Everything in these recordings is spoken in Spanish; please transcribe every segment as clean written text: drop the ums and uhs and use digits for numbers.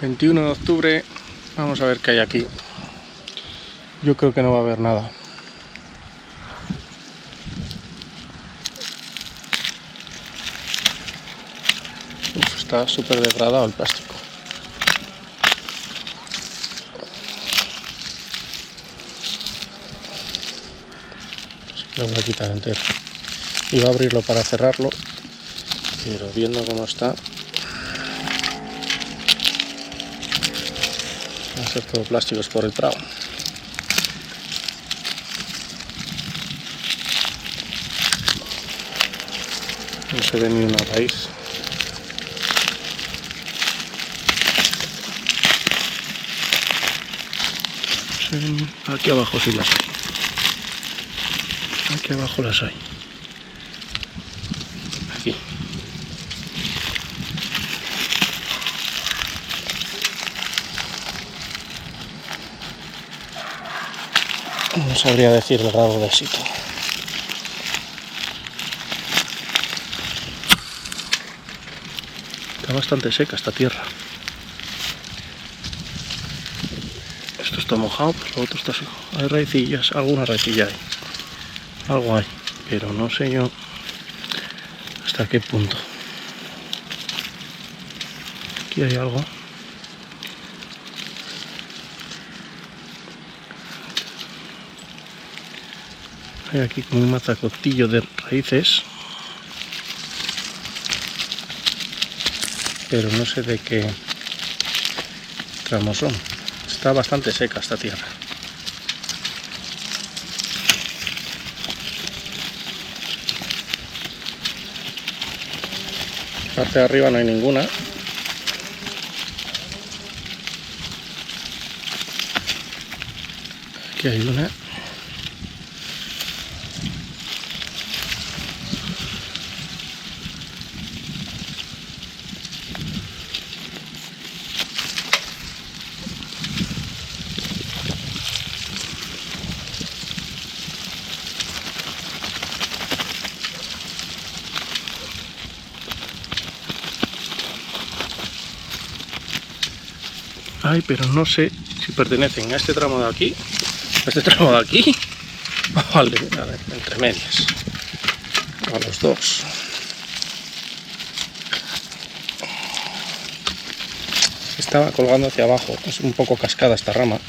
21 de octubre, vamos a ver qué hay aquí. Yo creo que no va a haber nada. Está súper degradado el plástico. Lo voy a quitar entero. Iba a abrirlo para cerrarlo, pero viendo cómo está, va a ser todo plásticos por el prado. No se ve ni una raíz. Aquí abajo sí las hay. Aquí abajo las hay. Aquí. No sabría decir el grado de éxito. Está bastante seca esta tierra. Esto está mojado, pero lo otro está seco. Hay raicillas, alguna raicilla hay. Algo hay, pero no sé yo hasta qué punto. Aquí hay algo. Hay aquí como un mazacotillo de raíces, pero no sé de qué tramos son. Está bastante seca esta tierra. Parte de arriba no hay ninguna. Aquí hay una. Ay, pero no sé si pertenecen a este tramo de aquí, a este tramo de aquí, o al de, a ver, entre medias, a los dos. Estaba colgando hacia abajo, es un poco cascada esta rama,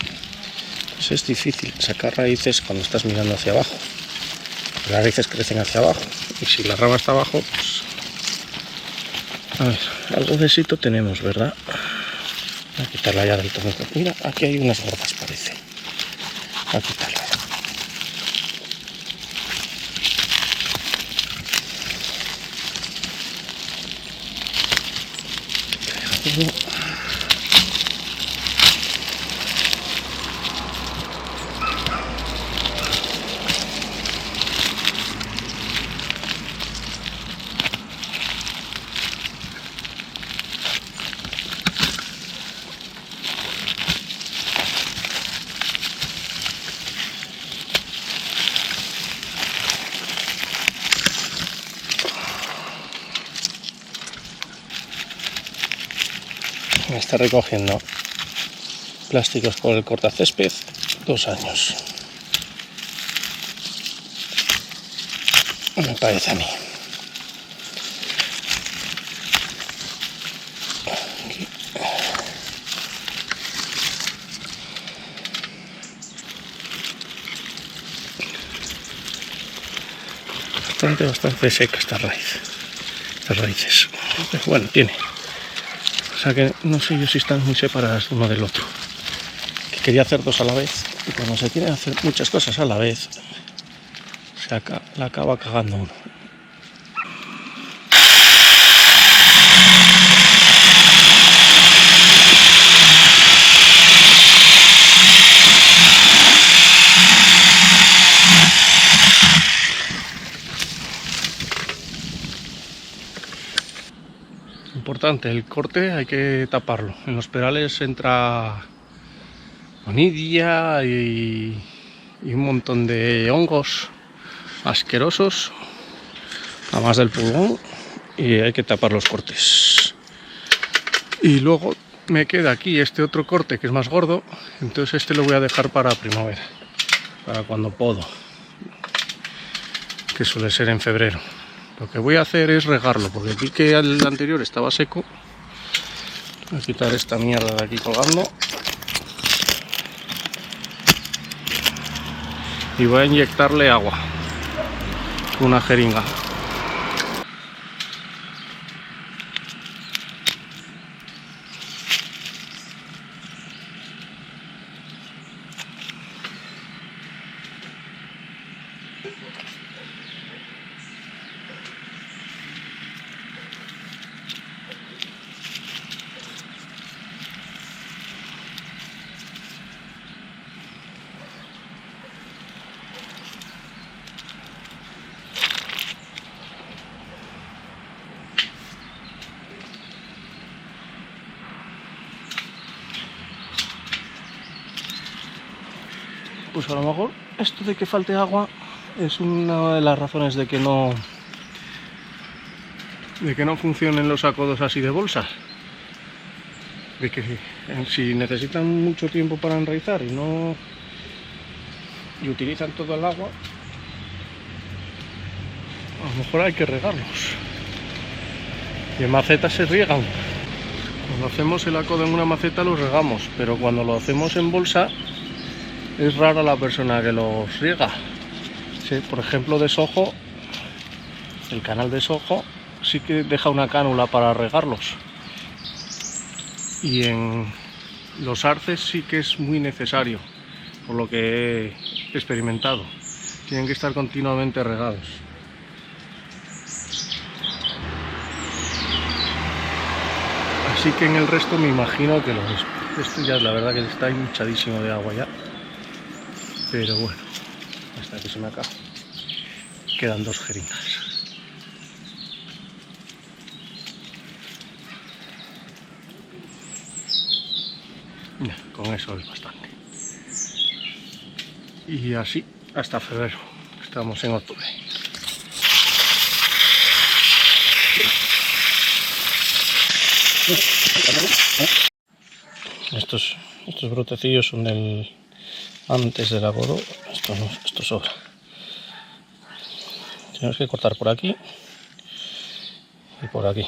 pues es difícil sacar raíces cuando estás mirando hacia abajo. Las raíces crecen hacia abajo, y si la rama está abajo, pues... A ver, algo de éxito tenemos, ¿verdad? Voy a quitarla ya del todo. Mira, aquí hay unas gordas, parece. Voy a quitarla. Me está recogiendo plásticos con el cortacésped 2 años. Me parece a mí. Aquí. Bastante seca esta raíz. Estas raíces. Bueno, tiene. O sea que no sé yo si están muy separadas uno del otro. Que quería hacer dos a la vez. Y cuando se quieren hacer muchas cosas a la vez, la acaba cagando uno. Importante, el corte hay que taparlo. En los perales entra onidia y un montón de hongos asquerosos, además del pulgón, y hay que tapar los cortes. Y luego me queda aquí este otro corte que es más gordo, entonces este lo voy a dejar para primavera, para cuando puedo, que suele ser en febrero. Lo que voy a hacer es regarlo, porque vi que el anterior estaba seco. Voy a quitar esta mierda de aquí colgando y voy a inyectarle agua con una jeringa. Pues a lo mejor esto de que falte agua es una de las razones de que no funcionen los sacodos así de bolsa. De que si necesitan mucho tiempo para enraizar y utilizan todo el agua, a lo mejor hay que regarlos. Y en macetas se riegan. Cuando hacemos el acodo en una maceta los regamos, pero cuando lo hacemos en bolsa es rara la persona que los riega. Sí, por ejemplo, de Soho, el canal de Soho sí que deja una cánula para regarlos. Y en los arces sí que es muy necesario, por lo que he experimentado. Tienen que estar continuamente regados. Así que en el resto me imagino que lo mismo. Esto ya es la verdad que está hinchadísimo de agua ya. Pero bueno, hasta que se me acaba. Quedan 2 jeringas. Mira, con eso es bastante. Y así hasta febrero. Estamos en octubre. Estos brotecillos son del antes del agodo. Esto sobra. Tenemos que cortar por aquí y por aquí.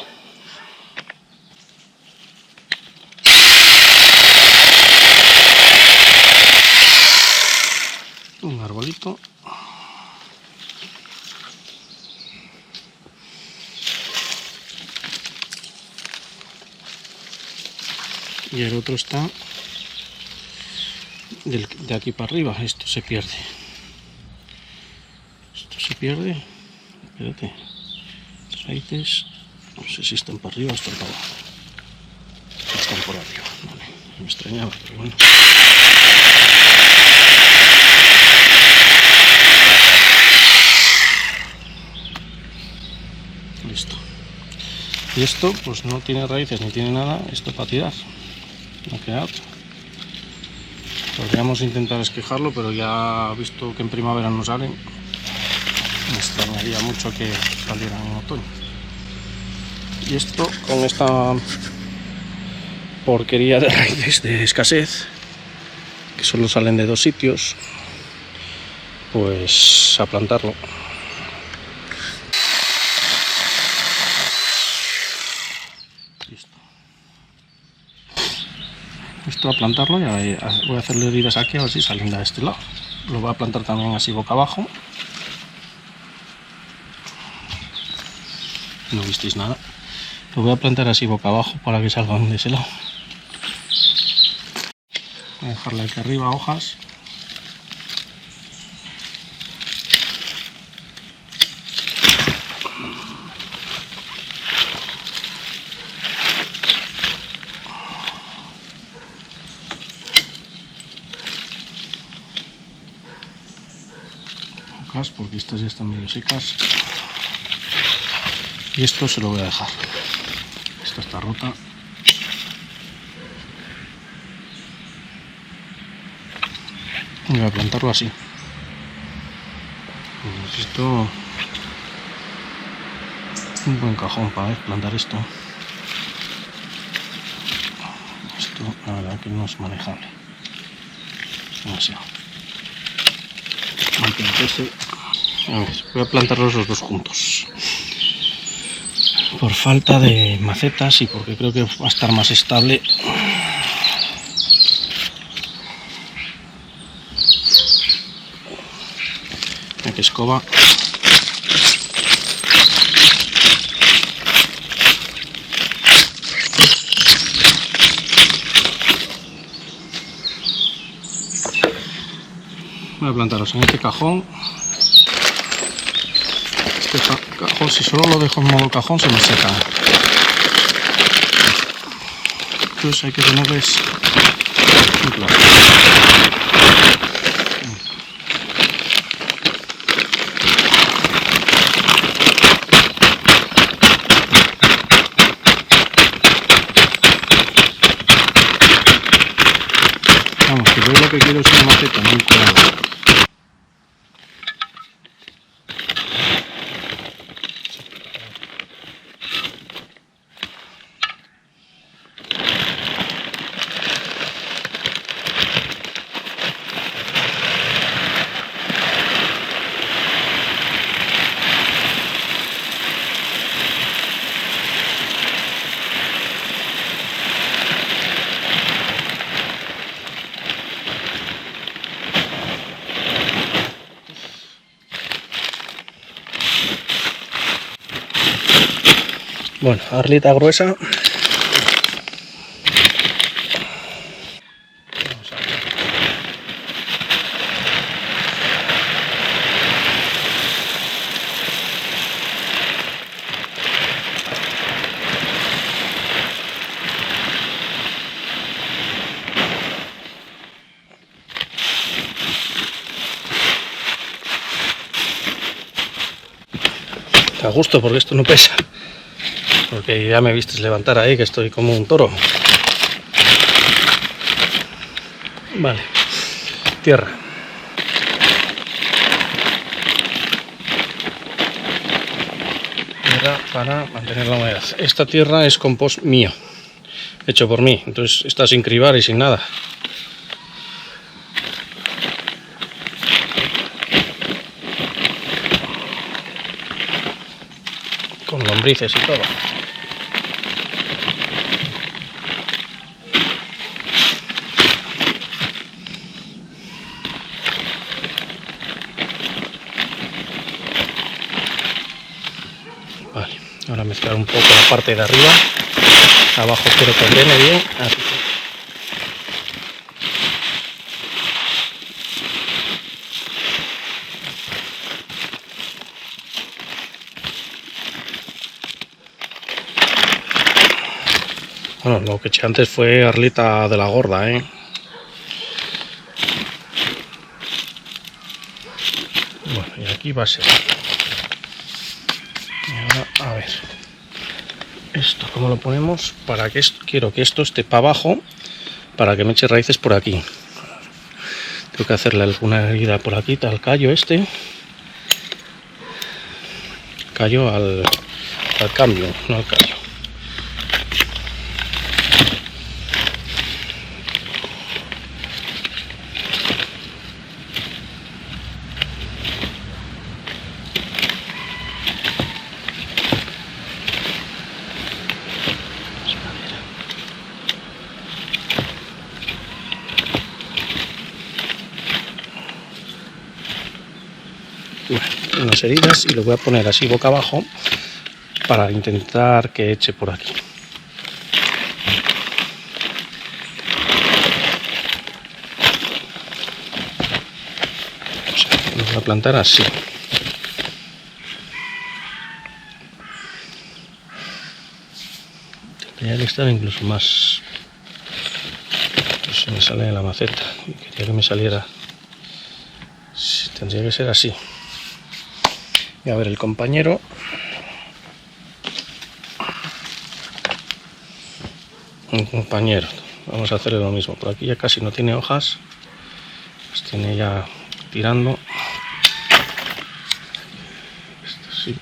Un arbolito. Y el otro está de aquí para arriba. Esto se pierde. Espérate. Las raíces, no sé si están para arriba o están para abajo. Están por arriba, vale. Me extrañaba, pero bueno. Listo. Y esto pues no tiene raíces ni tiene nada, esto para tirar. No queda otro. Podríamos intentar esquejarlo, pero ya visto que en primavera no salen, me extrañaría mucho que salieran en otoño. Y esto con esta porquería de raíces de escasez, que solo salen de 2 sitios, pues a plantarlo. Listo. Esto a plantarlo, ya voy a hacerle heridas aquí a ver si salen de este lado. Lo voy a plantar también así boca abajo. No visteis nada. Lo voy a plantar así boca abajo para que salgan de ese lado. Voy a dejarle aquí arriba hojas. Hojas porque estas ya están medio secas. Y esto se lo voy a dejar. Esta está rota. Voy a plantarlo así. Necesito un buen cajón para plantar esto. esto la verdad que no es manejable. Demasiado. A ver, voy a plantarlos los dos juntos. Por falta de macetas y porque creo que va a estar más estable. Mira que escoba. Voy a plantarlos en este cajón. Este cajón, si solo lo dejo en modo cajón, se me seca. Entonces hay que tenerles muy claro. Vamos, que yo lo que quiero es una maceta muy clara. Bueno, arlita gruesa. Vamos a ver. A gusto porque esto no pesa. Porque ya me vistes levantar ahí, que estoy como un toro. Vale, tierra. Tierra para mantener la humedad. Esta tierra es compost mío, hecho por mí, entonces está sin cribar y sin nada. Con lombrices y todo. Vale, ahora mezclar un poco la parte de arriba. Abajo quiero que drene bien. Así que... Bueno, lo que eché antes fue arlita de la gorda, ¿eh? Bueno, y aquí va a ser. Y ahora, a ver. Esto, ¿cómo lo ponemos? Para que quiero que esto esté para abajo, para que me eche raíces por aquí. Tengo que hacerle alguna herida por aquí, al callo este. Callo al cambio, no al callo. Unas heridas y lo voy a poner así boca abajo para intentar que eche por aquí. O sea, lo voy a plantar así. Tendría que estar incluso más. Pues se me sale de la maceta. Quería que me saliera. Tendría que ser así. Y a ver el compañero. Un compañero. Vamos a hacerle lo mismo. Por aquí ya casi no tiene hojas. Las tiene ya tirando. Esto sí.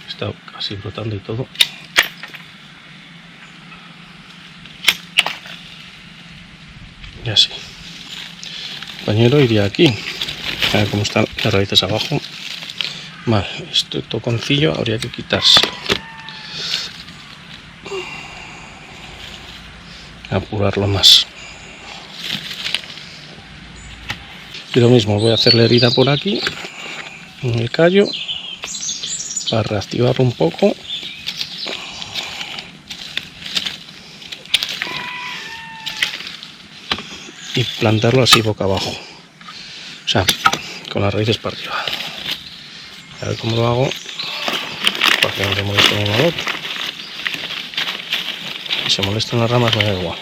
Está casi brotando y todo. Y así. El pañuelo iría aquí. A ver cómo están las raíces abajo. Vale, este toconcillo habría que quitarse. Apurarlo más. Y lo mismo, voy a hacer la herida por aquí, en el callo, para reactivarlo un poco. Y plantarlo así boca abajo. O sea, con las raíces para arriba. A ver cómo lo hago, para que no se moleste uno al otro. Si se molestan las ramas me da igual.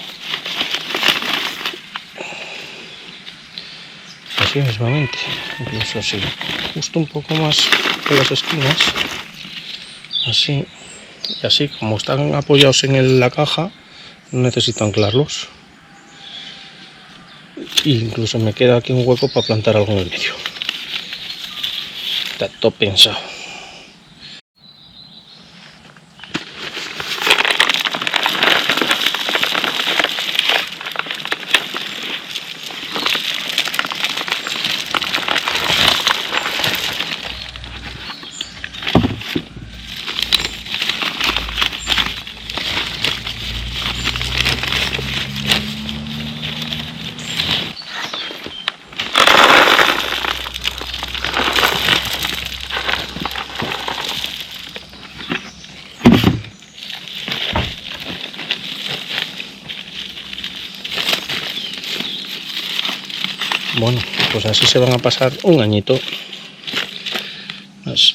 Así mismamente, incluso así, justo un poco más en las esquinas, así, y así como están apoyados en la caja, no necesito anclarlos. E incluso me queda aquí un hueco para plantar algo en el medio. Está todo pensado. Bueno, pues así se van a pasar un añito más.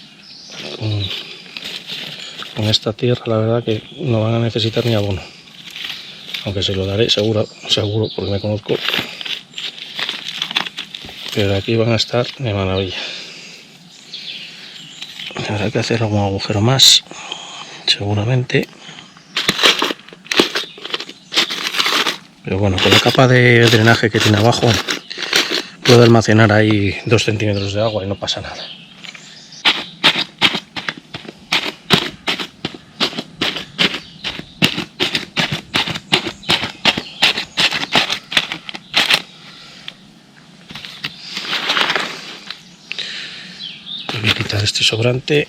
Con esta tierra la verdad que no van a necesitar ni abono, aunque se lo daré seguro porque me conozco, pero aquí van a estar de maravilla. Habrá que hacer algún agujero más seguramente, pero bueno, con la capa de drenaje que tiene abajo puedo almacenar ahí 2 centímetros de agua y no pasa nada. Voy a quitar este sobrante.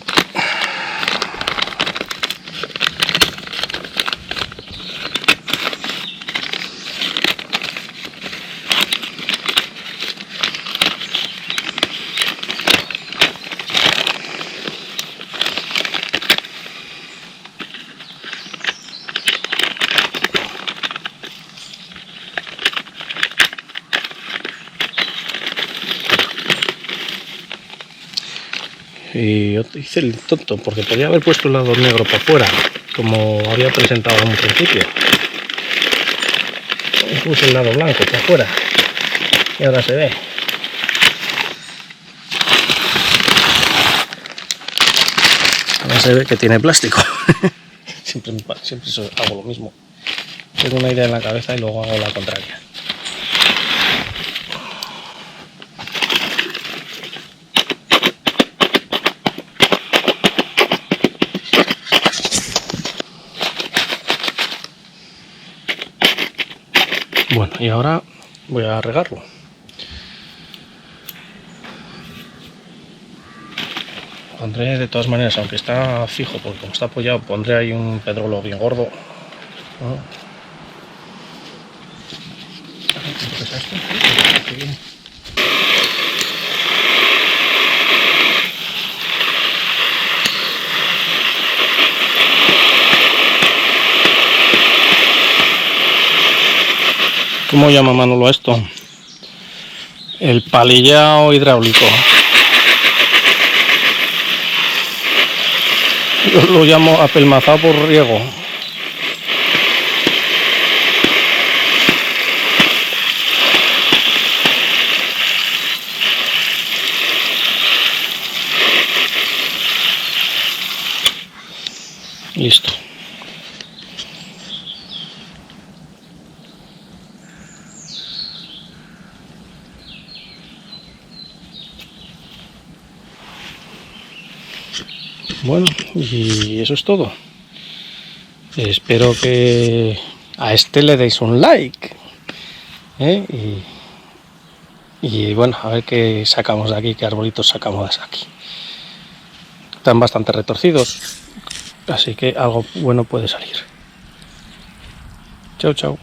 Y yo hice el tonto porque podía haber puesto el lado negro para afuera, como había presentado en un principio. Y puse el lado blanco para afuera y ahora se ve. Ahora se ve que tiene plástico. siempre hago lo mismo. Tengo una idea en la cabeza y luego hago la contraria. Bueno, y ahora voy a regarlo. Pondré de todas maneras, aunque está fijo, porque como está apoyado, pondré ahí un pedrolo bien gordo. ¿No? ¿Cómo llama Manolo esto? El palillao hidráulico. Yo lo llamo apelmazado por riego. Listo. Bueno, y eso es todo. Espero que a este le deis un like Y bueno, a ver qué sacamos de aquí, qué arbolitos sacamos de aquí. Están bastante retorcidos, así que algo bueno puede salir. Chao, chao.